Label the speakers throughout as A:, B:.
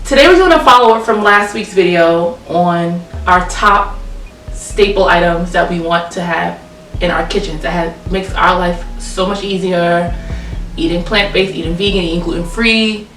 A: Today we're doing a follow-up from last week's video on our top staple items that we want to have in our kitchens that makes our life so much easier. Eating plant-based, eating vegan, eating gluten-free.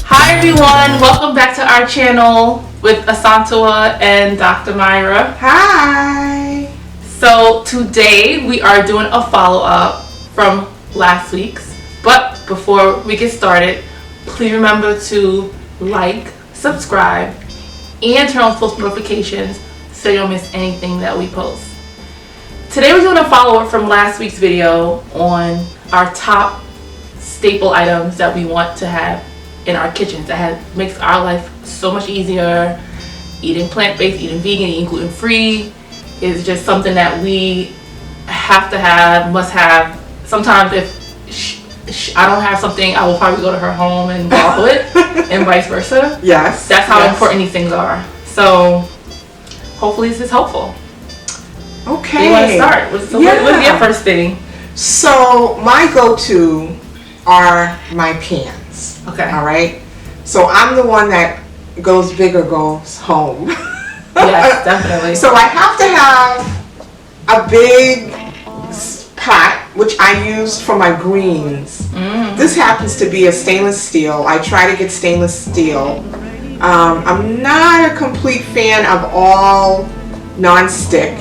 A: Hi everyone, welcome back to our channel with Saute and Dr. Myra.
B: Hi!
A: So today we are doing a follow-up from last week's, but before we get started, please remember to like, subscribe, and turn on post notifications so you don't miss anything that we post. Today we're doing a follow-up from last week's video on our top staple items that we want to have in our kitchens that makes our life so much easier. Eating plant-based, eating vegan, eating gluten-free is just something that we have to have, must have. Sometimes if I don't have something, I will probably go to her home and borrow it, and vice versa.
B: Yes.
A: That's how important these things are. So hopefully this is helpful.
B: Okay.
A: You want to start? What's your first thing?
B: So my go-to are my pans.
A: Okay.
B: All right. So I'm the one that goes big or goes home.
A: Yes, definitely.
B: So I have to have a big pot, which I use for my greens. This happens to be a stainless steel. I try to get stainless steel. I'm not a complete fan of all non-stick,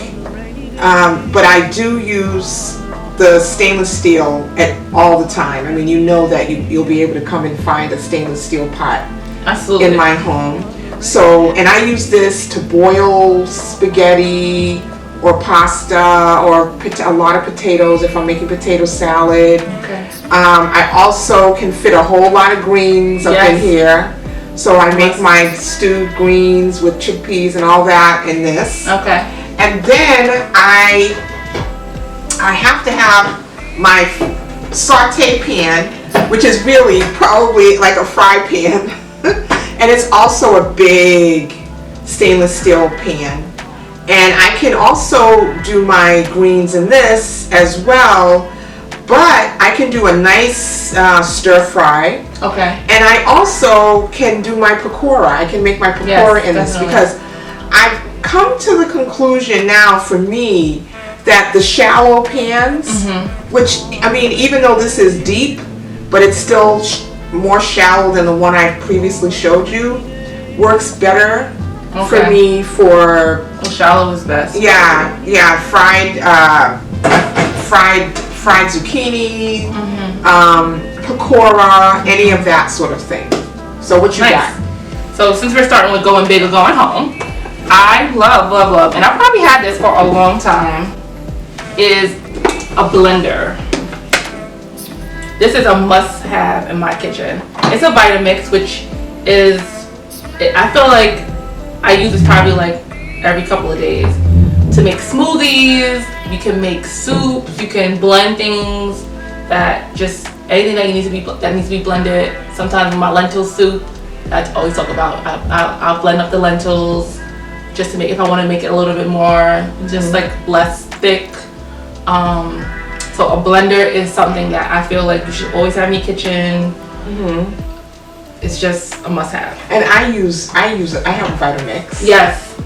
B: but I do use the stainless steel all the time. I mean, you know that you'll be able to come and find a stainless steel pot.
A: Absolutely.
B: In my home. So, and I use this to boil spaghetti or pasta or a lot of potatoes if I'm making potato salad.
A: Okay.
B: I also can fit a whole lot of greens up in here. So I make my stewed greens with chickpeas and all that in this.
A: Okay.
B: And then I have to have my saute pan, which is really probably like a fry pan. And it's also a big stainless steel pan. And I can also do my greens in this as well, but I can do a nice stir fry.
A: Okay.
B: And I also can do my pakora. I can make my pakora in this because I've come to the conclusion now for me that the shallow pans, which, I mean, even though this is deep, but it's still more shallow than the one I previously showed you, works better for me for...
A: Well, shallow is best.
B: Yeah, fried zucchini, pakora, any of that sort of thing. So what you got?
A: So since we're starting with going big or going home, I love, and I've probably had this for a long time, is a blender. This is a must-have in my kitchen. It's a Vitamix, which is, I feel like I use this probably like every couple of days to make smoothies. You can make soups. You can blend things anything that needs to be blended. Sometimes in my lentil soup, I always talk about. I'll blend up the lentils just to make, if I want to make it a little bit more, just like less thick. So a blender is something that I feel like you should always have in your kitchen. It's just a must-have.
B: And I have a Vitamix.
A: Yes.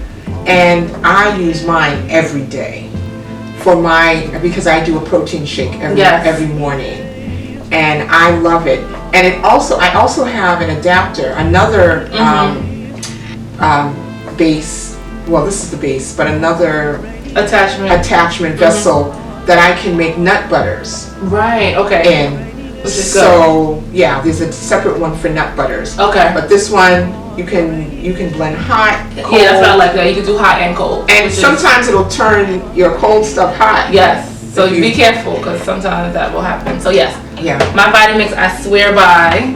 B: And I use mine every day because I do a protein shake every morning. And I love it. And I also have an adapter, another base. Well, this is the base, but another attachment vessel that I can make nut butters.
A: Right. Okay.
B: Which is good. Yeah, there's a separate one for nut butters.
A: Okay.
B: But this one you can blend hot, cold.
A: Yeah, that's what I like. That you can do hot and cold.
B: And sometimes it'll turn your cold stuff hot.
A: Yes. So you be careful because sometimes that will happen. So yes.
B: Yeah.
A: My Vitamix I swear by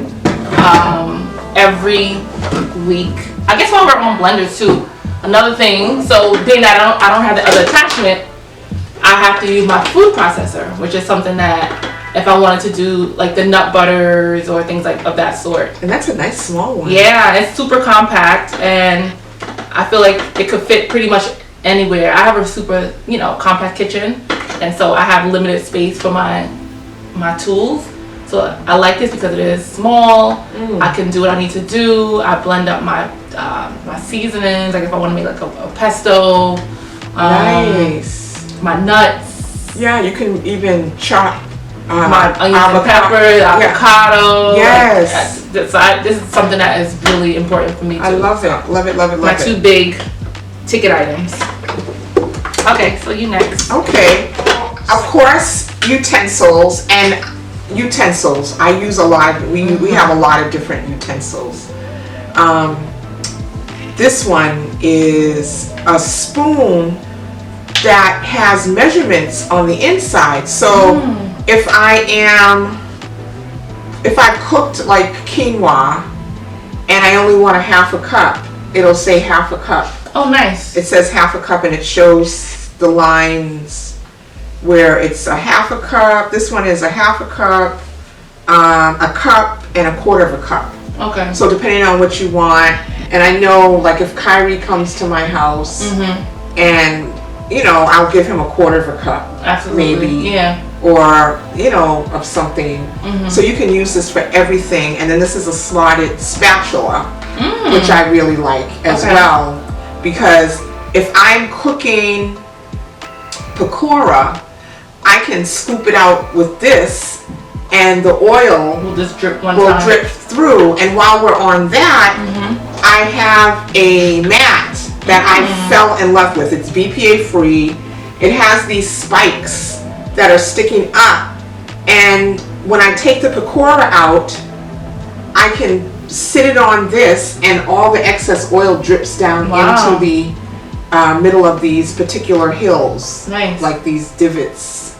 A: every week. I guess while we're on blenders too. Another thing. So being that I don't have the other attachment, I have to use my food processor, which is something that if I wanted to do like the nut butters or things like of that sort.
B: And that's a nice small one.
A: Yeah, it's super compact and I feel like it could fit pretty much anywhere. I have a super, compact kitchen, and so I have limited space for my tools. So I like this because it is small. I can do what I need to do. I blend up my seasonings, like if I want to make like a pesto.
B: Nice.
A: My nuts.
B: Yeah, you can even chop
A: my onions and peppers, avocado.
B: Yes.
A: This is something that is really important for me too.
B: I love it. Love it, love it, love
A: my
B: it.
A: 2 big ticket items. Okay, so you next.
B: Okay. Of course, utensils. I use a lot of, we have a lot of different utensils. This one is a spoon that has measurements on the inside. So if I cooked like quinoa and I only want a half a cup, it'll say half a cup.
A: Oh, nice.
B: It says half a cup and it shows the lines where it's a half a cup. This one is a half a cup, a cup, and a quarter of a cup.
A: Okay.
B: So depending on what you want, and I know like if Kyrie comes to my house and I'll give him a quarter of a cup.
A: Absolutely.
B: Maybe.
A: Yeah.
B: Or, of something. So you can use this for everything. And then this is a slotted spatula, which I really like as well. Because if I'm cooking pakora, I can scoop it out with this and the oil
A: will just drip
B: drip through. And while we're on that, I have a mat that I fell in love with. It's BPA free. It has these spikes that are sticking up, and when I take the pakora out, I can sit it on this and all the excess oil drips down into the middle of these particular hills.
A: Nice.
B: Like these divots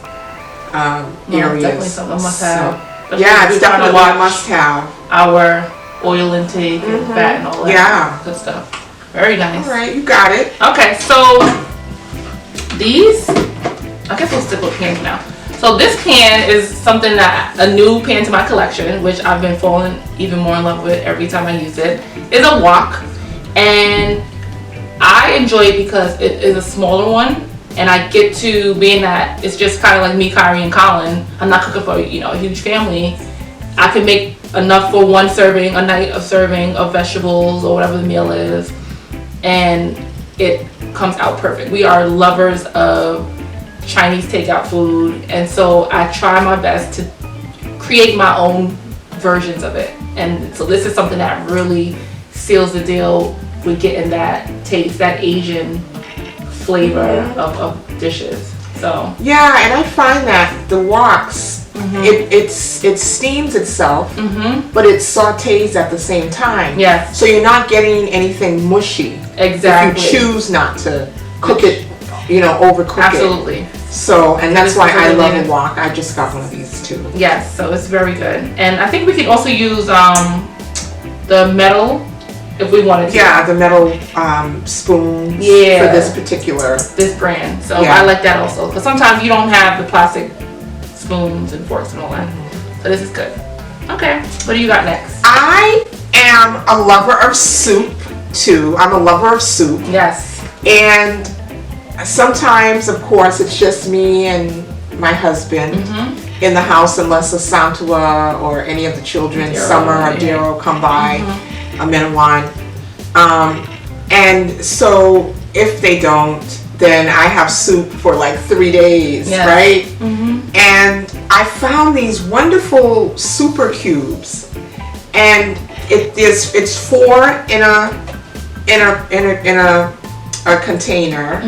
B: areas.
A: Definitely something I must have.
B: It's definitely a must have.
A: Our oil intake and fat and all that good stuff. Very nice.
B: All right, you got it.
A: Okay, so these, I guess we'll stick with pans now. So this pan is something a new pan to my collection, which I've been falling even more in love with every time I use it. It's a wok, and I enjoy it because it is a smaller one, and I get to, being that it's just kind of like me, Kyrie, and Colin, I'm not cooking for a huge family. I can make enough for one serving a night, of serving of vegetables or whatever the meal is, and it comes out perfect. We are lovers of Chinese takeout food, and so I try my best to create my own versions of it. And so this is something that really seals the deal with getting that taste, that Asian flavor of dishes. So
B: yeah, and I find that the woks, it steams itself, but it sautés at the same time.
A: Yeah.
B: So you're not getting anything mushy.
A: Exactly.
B: If you choose not to cook it, overcook it.
A: Absolutely.
B: So, and that's why I love a wok. I just got one of these too.
A: Yes, so it's very good. And I think we could also use the metal if we wanted to.
B: Yeah, the metal spoons for this
A: brand. So I like that also. Because sometimes you don't have the plastic spoons and forks and all that. So this is good. Okay, what do you got next?
B: I am a lover of soup too. I'm a lover of soup.
A: Yes.
B: And sometimes, of course, it's just me and my husband in the house, unless a Saute or any of the children, Summer or Darrow, come by, a Menawan. And so if they don't, then I have soup for like 3 days, right? And I found these wonderful super cubes, and it's 4 in a container,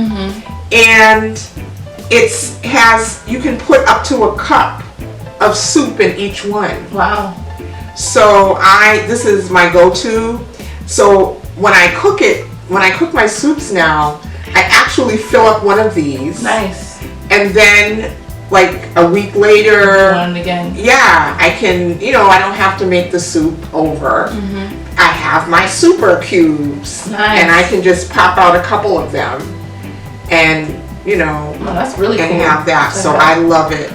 B: and you can put up to a cup of soup in each one.
A: Wow.
B: So this is my go-to. So when I cook my soups now, I actually fill up one of these.
A: Nice.
B: And then like a week later,
A: one again.
B: Yeah, I can, I don't have to make the soup over. I have my super cubes.
A: Nice.
B: And I can just pop out a couple of them and,
A: that's really
B: and
A: cool.
B: have that. So I love it.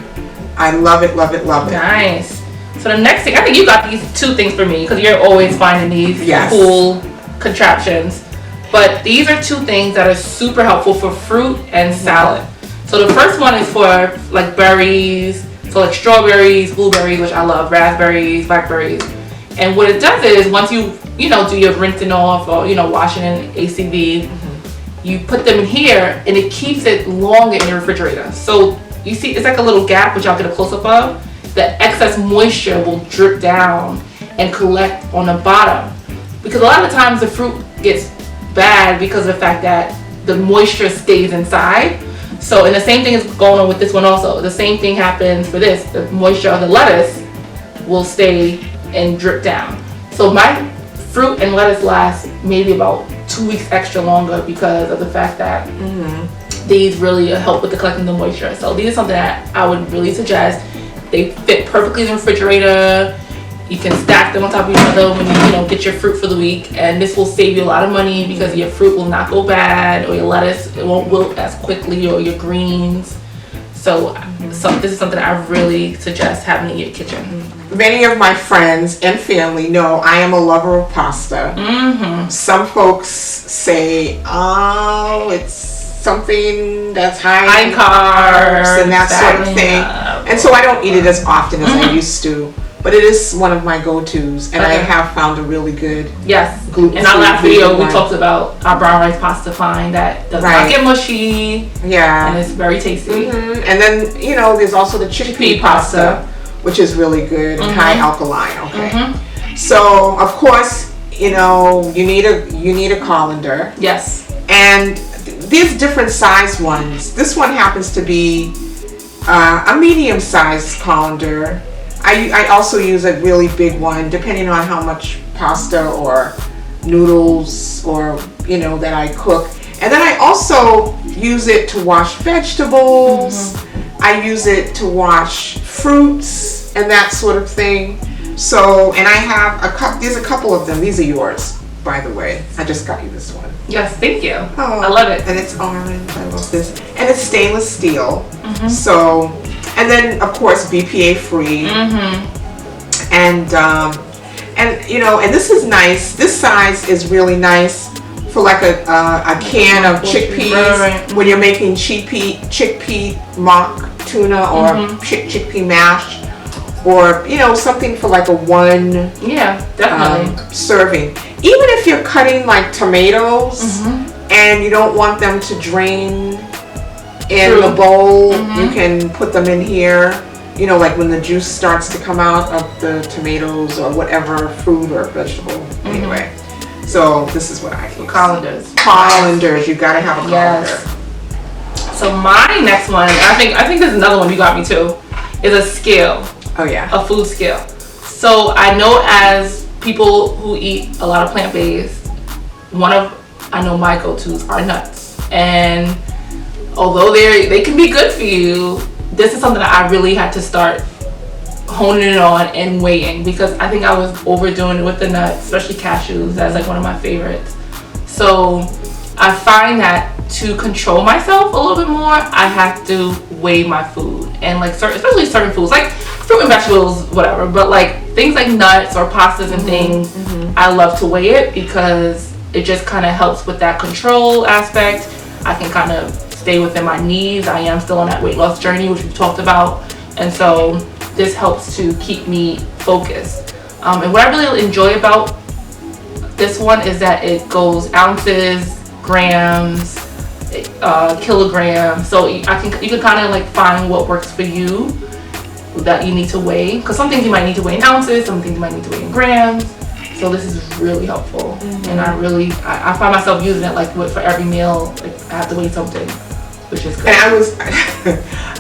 B: I love it, love it, love it.
A: Nice. So the next thing, I think you got these 2 things for me because you're always finding these cool contraptions. But these are two things that are super helpful for fruit and salad. So the first one is for like berries, so like strawberries, blueberries, which I love, raspberries, blackberries. And what it does is once you do your rinsing off or washing in ACV, you put them in here and it keeps it longer in your refrigerator. So you see it's like a little gap, which I'll get a close up of. The excess moisture will drip down and collect on the bottom, because a lot of the times the fruit gets bad because of the fact that the moisture stays inside. So, and the same thing is going on with this one also. The same thing happens for this. The moisture of the lettuce will stay and drip down. So my fruit and lettuce last maybe about 2 weeks extra longer because of the fact that these really help with the collecting the moisture. So these are something that I would really suggest. They fit perfectly in the refrigerator. You can stack them on top of each other when you get your fruit for the week, and this will save you a lot of money because your fruit will not go bad, or your lettuce, it won't wilt as quickly, or your greens. So this is something I really suggest having in your kitchen.
B: Many of my friends and family know I am a lover of pasta. Some folks say, oh, it's something that's high in carbs and that sort of thing. And so I don't eat it as often as I used to. But it is one of my go-tos, and I have found a really good gluten-free.
A: In our last video, we talked about our brown rice pasta fine that does not get mushy.
B: Yeah.
A: And it's very tasty.
B: And then, there's also the chickpea pasta, which is really good and high alkaline. Okay. So, of course, you need a colander.
A: Yes.
B: And these different size ones. This one happens to be a medium-sized colander. I also use a really big one depending on how much pasta or noodles or that I cook. And then I also use it to wash vegetables. I use it to wash fruits and that sort of thing. So, and I have there's a couple of them. These are yours, by the way. I just got you this one.
A: Yes, thank you.
B: Oh,
A: I love it.
B: And it's orange. I love this. And it's stainless steel. So, and then of course BPA free. And and this is nice. This size is really nice for like a can of chickpeas when you're making chickpea mock tuna or chickpea mash, or something for like a one
A: definitely
B: serving. Even if you're cutting like tomatoes and you don't want them to drain in the bowl, you can put them in here, like when the juice starts to come out of the tomatoes or whatever fruit or vegetable. Anyway, so this is what I use. Colanders, you gotta have a colander.
A: So my next one, I think there's another one you got me too, is a scale.
B: Oh yeah.
A: A food scale. So I know as people who eat a lot of plant-based, I know my go-tos are nuts. And although they can be good for you, this is something that I really had to start honing in on and weighing, because I think I was overdoing it with the nuts, especially cashews. That's like one of my favorites. So I find that to control myself a little bit more, I have to weigh my food, and like especially certain foods like fruit and vegetables, whatever. But like things like nuts or pastas and things, I love to weigh it because it just kind of helps with that control aspect. I can kind of stay within my needs. I am still on that weight loss journey, which we've talked about, and so this helps to keep me focused. And what I really enjoy about this one is that it goes ounces, grams, kilograms. So you can kind of like find what works for you that you need to weigh, because some things you might need to weigh in ounces, some things you might need to weigh in grams. So this is really helpful, and I find myself using it like for every meal. Like I have to weigh something, which is good.
B: And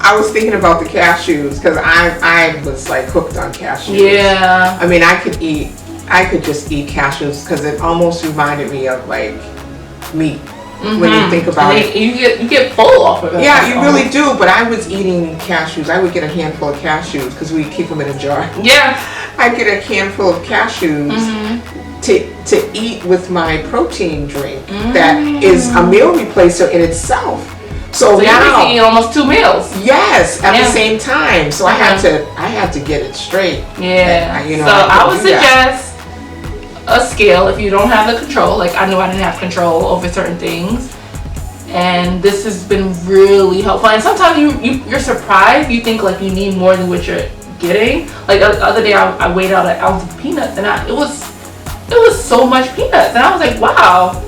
B: I was thinking about the cashews, because I was like hooked on cashews.
A: Yeah.
B: I mean, I could just eat cashews because it almost reminded me of like meat. When you think about it,
A: you get full off of it.
B: Yeah, you really do. But I was eating cashews. I would get a handful of cashews because we keep them in a jar.
A: Yeah,
B: I get a handful of cashews to eat with my protein drink. That is a meal replacer in itself. So now
A: you're eating almost 2 meals.
B: Yes, at the same time. So I had to get it straight.
A: Yeah.
B: And,
A: so I would suggest a scale if you don't have the control. Like I knew I didn't have control over certain things, and this has been really helpful. And sometimes you're surprised. You think like you need more than what you're getting. Like the other day I weighed out an ounce of peanuts, and it was so much peanuts, and I was like, wow.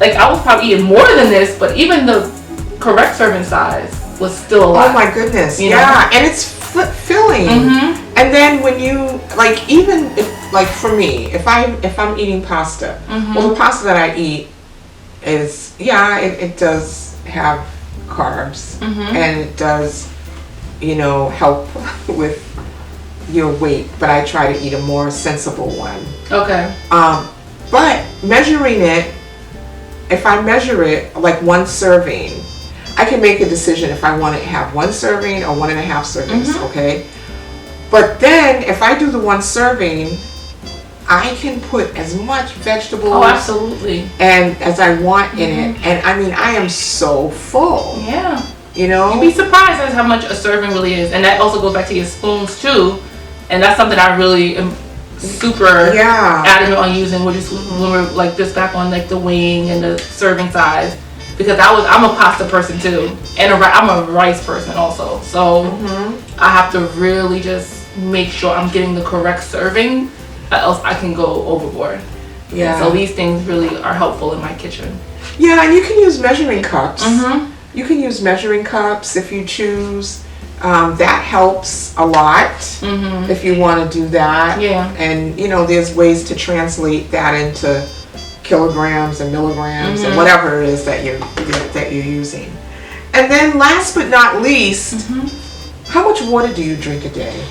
A: Like I was probably eating more than this, but even the correct serving size was still a lot.
B: Oh my goodness.
A: You know?
B: Yeah, and it's filling. And then when you like, even if, like for me, if I'm eating pasta, well, the pasta that I eat is it does have carbs, and it does, you know, help with your weight, but I try to eat a more sensible one.
A: Okay.
B: But measuring it, if I measure it like one serving, I can make a decision if I want to have one serving or 1.5 servings, okay? But then if I do the one serving, I can put as much vegetables
A: absolutely.
B: and as I want in it. And I mean, I am so full.
A: Yeah.
B: You know?
A: You'd be surprised at how much a serving really is. And that also goes back to your spoons too. And that's something I really am super adamant on using, which is when we're like this back on like the weighing and the serving size. Because I'm a pasta person too, and I'm a rice person also. So I have to really just make sure I'm getting the correct serving, or else I can go overboard. Yeah. And so these things really are helpful in my kitchen.
B: Yeah, and you can use measuring cups. You can use measuring cups if you choose. That helps a lot if you want to do that. Yeah. And you know, there's ways to translate that into kilograms and milligrams and whatever it is that you're using. And then last but not least, how much water do you drink a day?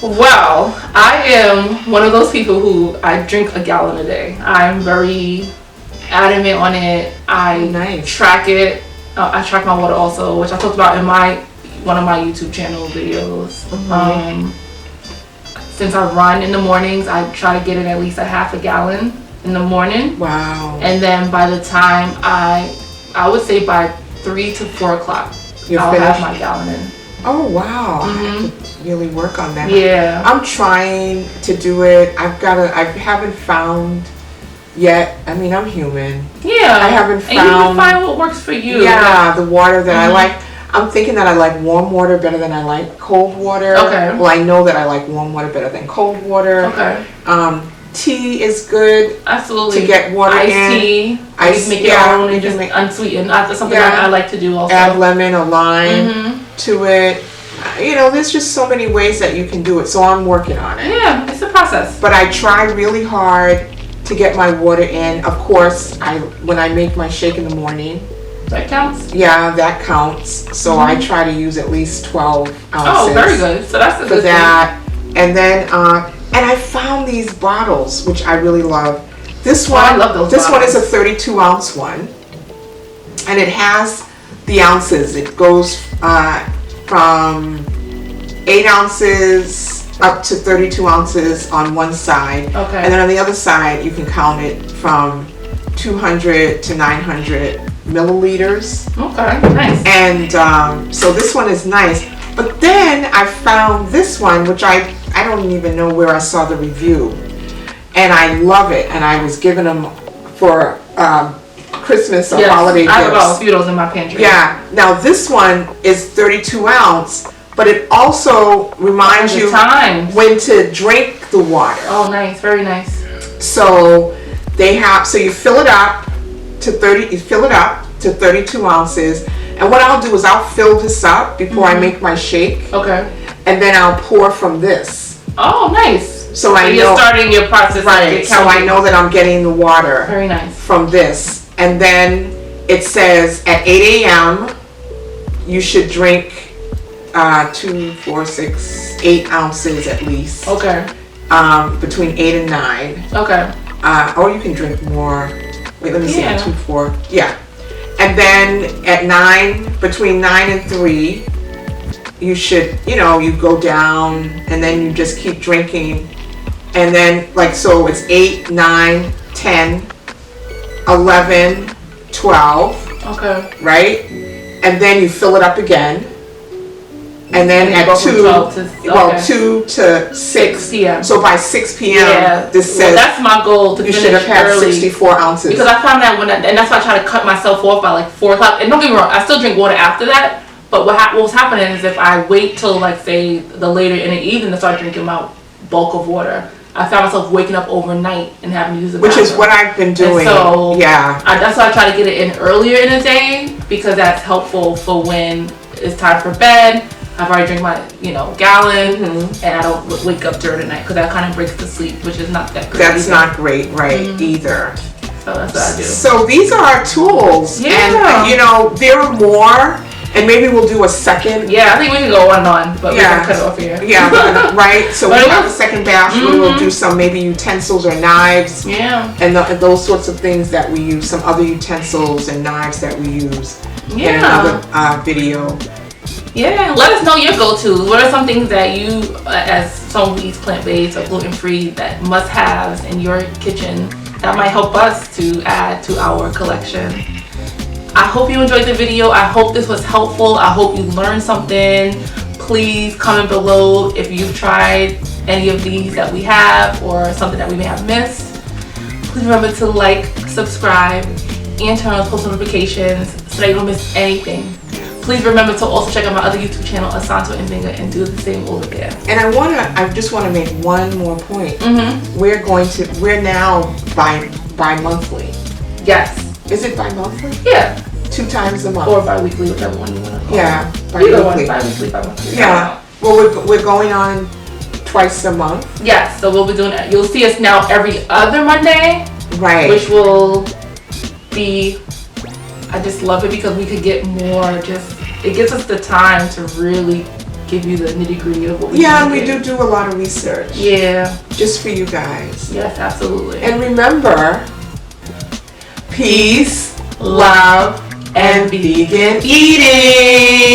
A: Well, I am one of those people who I drink a gallon a day. I'm very adamant on it. I track it. I track my water also, which I talked about in one of my YouTube channel videos. Since I run in the mornings, I try to get in at least a half a gallon in the morning. Wow. And then by the time I would say by 3 to 4 o'clock, I'll have my gallon in.
B: Oh wow. I have to really work on that. Yeah. I'm trying to do it. I haven't found yet. I mean, I'm human. Yeah. I haven't found. And you can
A: find what works for you.
B: Yeah, the water that I like. I'm thinking that I like warm water better than I like cold water. Okay. Well, I know that I like warm water better than cold water. Okay. Tea is good. Absolutely. To get water in.
A: Iced tea. Make your own and just unsweetened. That's something I like to do also.
B: Add lemon or lime to it. You know, there's just so many ways that you can do it. So I'm working on it.
A: Yeah, it's a process.
B: But I try really hard to get my water in. Of course, when I make my shake in the morning.
A: That counts?
B: Yeah, that counts. So I try to use at least 12 ounces.
A: Oh, very good. So that's a good
B: thing. And then, and I found these bottles, which I really love. This one, I love those bottles. One is a 32 ounce one. And it has the ounces. It goes from 8 ounces up to 32 ounces on one side. Okay. And then on the other side, you can count it from 200 to 900 milliliters.
A: Okay, nice.
B: And so this one is nice. But then I found this one, which I don't even know where I saw the review. And I love it. And I was giving them for Christmas or holiday gifts.
A: I have a few of those in my pantry.
B: Yeah. Now this one is 32 ounce, but it also reminds you when to drink the water.
A: Oh, nice. Very nice.
B: So you fill it up to 32 ounces. And what I'll do is I'll fill this up before I make my shake. Okay. And then I'll pour from this.
A: Oh, nice.
B: So
A: you're starting your process.
B: Right. So I know that I'm getting the water.
A: Very nice.
B: From this. And then it says at 8 a.m. you should drink 2, 4, 6, 8 ounces at least. Okay. Between 8 and 9. Okay. Or you can drink more. Wait, let me see. 2, 4. Yeah. And then at 9, between 9 and 3, you should, you go down and then you just keep drinking. And then, so it's 8, 9, 10, 11, 12. Okay. Right? And then you fill it up again. And then
A: You
B: at
A: go from
B: 2,
A: 12 to, okay.
B: 2 to 6
A: p.m.
B: So by 6 p.m.
A: Yeah.
B: this says
A: that's my goal, to
B: you
A: finish
B: should have had
A: early.
B: 64 ounces.
A: Because I found that and that's why I try to cut myself off by like 4 o'clock. And don't get me wrong, I still drink water after that. But what was happening is if I wait till like say the later in the evening to start drinking my bulk of water, I found myself waking up overnight and having to use the bathroom.
B: Which is what I've been doing.
A: And so
B: yeah,
A: that's why I try to get it in earlier in the day, because that's helpful for when it's time for bed. I've already drank my, gallon, and I don't wake up during the night, because that kind of breaks the sleep, which is not that great.
B: That's not great, right, either.
A: So that's what I do.
B: So these are our tools.
A: Yeah.
B: And, there are more, and maybe we'll do a second.
A: Yeah, I think we can go on, but we can cut it off here.
B: Yeah, right? So we have a second batch where we'll do some maybe utensils or knives.
A: Yeah.
B: And those sorts of things that we use, some other utensils and knives that we use in another video.
A: Yeah, let us know your go-tos. What are some things that you, as someone who eats plant-based or gluten-free, that must-haves in your kitchen that might help us to add to our collection? I hope you enjoyed the video. I hope this was helpful. I hope you learned something. Please comment below if you've tried any of these that we have or something that we may have missed. Please remember to like, subscribe, and turn on post notifications so that you don't miss anything. Please remember to also check out my other YouTube channel, Saute Pan, and do the same over there. And
B: I just want to make one more point. We're now bi-monthly.
A: Yes.
B: Is it bi-monthly?
A: Yeah.
B: 2 times a month.
A: Or bi-weekly, whichever one you want to call
B: Yeah,
A: bi-weekly. Bi-weekly, bi-monthly.
B: Yeah. Well, we're going on twice a month.
A: Yes, so we'll be doing that. You'll see us now every other Monday.
B: Right.
A: Which will be, I just love it because we could get more, it gives us the time to really give you the nitty-gritty of what we
B: and we do a lot of research.
A: Yeah.
B: Just for you guys.
A: Yes, absolutely.
B: And remember, peace, love, and vegan eating.